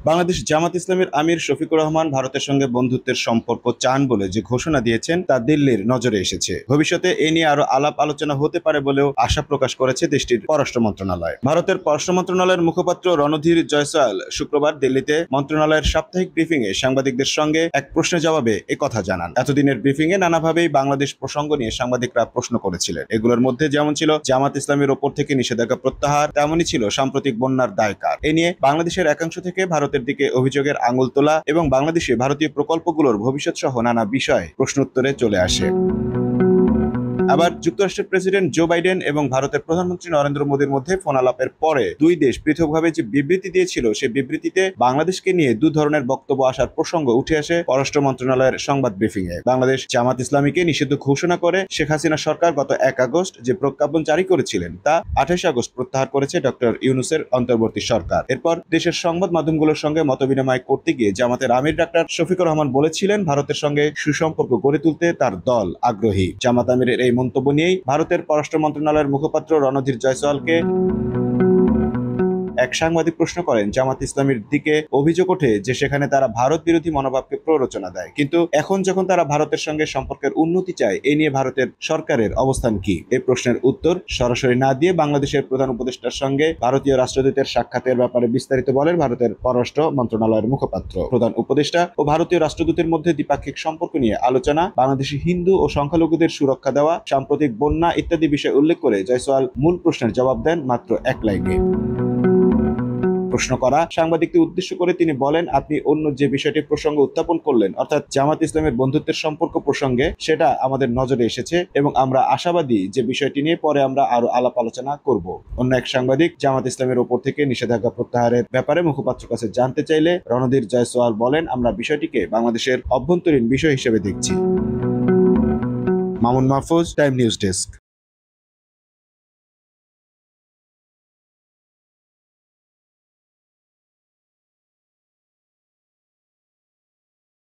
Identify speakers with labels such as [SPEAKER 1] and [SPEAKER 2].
[SPEAKER 1] বাংলাদেশ জামাত ইসলামের আমির শফিকুর রহমান ভারতের সঙ্গে বন্ধুত্বের সম্পর্ক চান বলে যে ঘোষণা দিয়েছেন তা দিল্লির নজরে এসেছে। ভবিষ্যতে এ নিয়ে আরো আলাপ আলোচনা হতে পারে বলেও আশা প্রকাশ করেছে দেশটির পররাষ্ট্র মন্ত্রণালয়। ভারতের পররাষ্ট্র মন্ত্রণালয়ের মুখপাত্র রণধীর জয়সওয়াল শুক্রবার দিল্লিতে মন্ত্রণালয়ের সাপ্তাহিক ব্রিফিং এ সাংবাদিকদের সঙ্গে এক প্রশ্নের জবাবে একথা জানান। এতদিনের ব্রিফিং এ নানাভাবেই বাংলাদেশ প্রসঙ্গ নিয়ে সাংবাদিকরা প্রশ্ন করেছিলেন। এগুলোর মধ্যে যেমন ছিল জামাত ইসলামের ওপর থেকে নিষেধাজ্ঞা প্রত্যাহার, তেমনই ছিল সাম্প্রতিক বন্যার দায় কার। এ নিয়ে বাংলাদেশের একাংশ থেকে ভারতের দিকে অভিযোগের আঙুল তোলা এবং বাংলাদেশে ভারতীয় প্রকল্পগুলোর ভবিষ্যৎ সহ নানা বিষয় প্রশ্নোত্তরে চলে আসে। আবার যুক্তরাষ্ট্রের প্রেসিডেন্ট জো বাইডেন এবং ভারতের প্রধানমন্ত্রী নরেন্দ্র মোদীর মধ্যে ফোন আলাপের পরে দুই দেশ পৃথকভাবে যে বিবৃতি দিয়েছিল, সেই বিবৃতিতে বাংলাদেশকে নিয়ে দু ধরনের বক্তব্য আসার প্রসঙ্গ উঠে আসে পররাষ্ট্র মন্ত্রণালয়ের সংবাদ ব্রিফিং এ। বাংলাদেশ জামাত ইসলামীকে নিষিদ্ধ ঘোষণা করে শেখ হাসিনা সরকার গত 1 আগস্ট যে প্রজ্ঞাপন জারি করেছিলেন তা 28 আগস্ট প্রত্যাহার করেছে ডক্টর ইউনূসের অন্তর্বর্তী সরকার। এরপর দেশের সংবাদ মাধ্যমগুলোর সঙ্গে মতবিনিময় করতে গিয়ে জামাতের আমির ডাক্তার শফিকুর রহমান বলেছিলেন, ভারতের সঙ্গে সুসম্পর্ক গড়ে তুলতে তার দল আগ্রহী। জামাত আমিরের এই মন্তব্য নিয়েই ভারতের পররাষ্ট্র মন্ত্রণালয়ের মুখপাত্র রণধীর জয়সওয়ালকে এক সাংবাদিক প্রশ্ন করেন, জামাত ইসলামীর দিকে অভিযোগ ওঠে যে সেখানে তারা ভারত বিরোধী মনোভাবকে প্ররোচনা দেয়, কিন্তু এখন যখন তারা ভারতের সঙ্গে সম্পর্কের উন্নতি চায়, এ নিয়ে ভারতের সরকারের অবস্থান কি? এই প্রশ্নের উত্তর সরাসরি না দিয়ে বাংলাদেশের প্রধান উপদেষ্টার সঙ্গে ভারতীয় রাষ্ট্রদূতের সাক্ষাতের ব্যাপারে বিস্তারিত বলেন ভারতের পররাষ্ট্র মন্ত্রণালয়ের মুখপাত্র। প্রধান উপদেষ্টা ও ভারতীয় রাষ্ট্রদূতের মধ্যে দ্বিপাক্ষিক সম্পর্ক নিয়ে আলোচনা, বাংলাদেশি হিন্দু ও সংখ্যালঘুদের সুরক্ষা দেওয়া, সাম্প্রতিক বন্যা ইত্যাদি বিষয় উল্লেখ করে জয়সওয়াল মূল প্রশ্নের জবাব দেন মাত্র 1 লাইনে। প্রশ্ন করা সাংবাদিককে উদ্দেশ্য করে তিনি বলেন, আপনি অন্য যে বিষয়টি প্রসঙ্গ উত্থাপন করলেন, অর্থাৎ জামাত ইসলামের বন্ধুত্বের সম্পর্ক প্রসঙ্গে, সেটা আমাদের নজরে এসেছে এবং আমরা আশাবাদী যে বিষয়টি নিয়ে পরে আমরা আরো আলাপ আলোচনা করব। অন্য এক সাংবাদিক জামাত ইসলামের ওপর থেকে নিষেধাজ্ঞা প্রত্যাহারের ব্যাপারে মুখপাত্রের কাছে জানতে চাইলে রণধীর জয়সওয়াল বলেন, আমরা বিষয়টিকে বাংলাদেশের অভ্যন্তরীণ বিষয় হিসেবে দেখছি। Mamun Mahfuz, time news desk.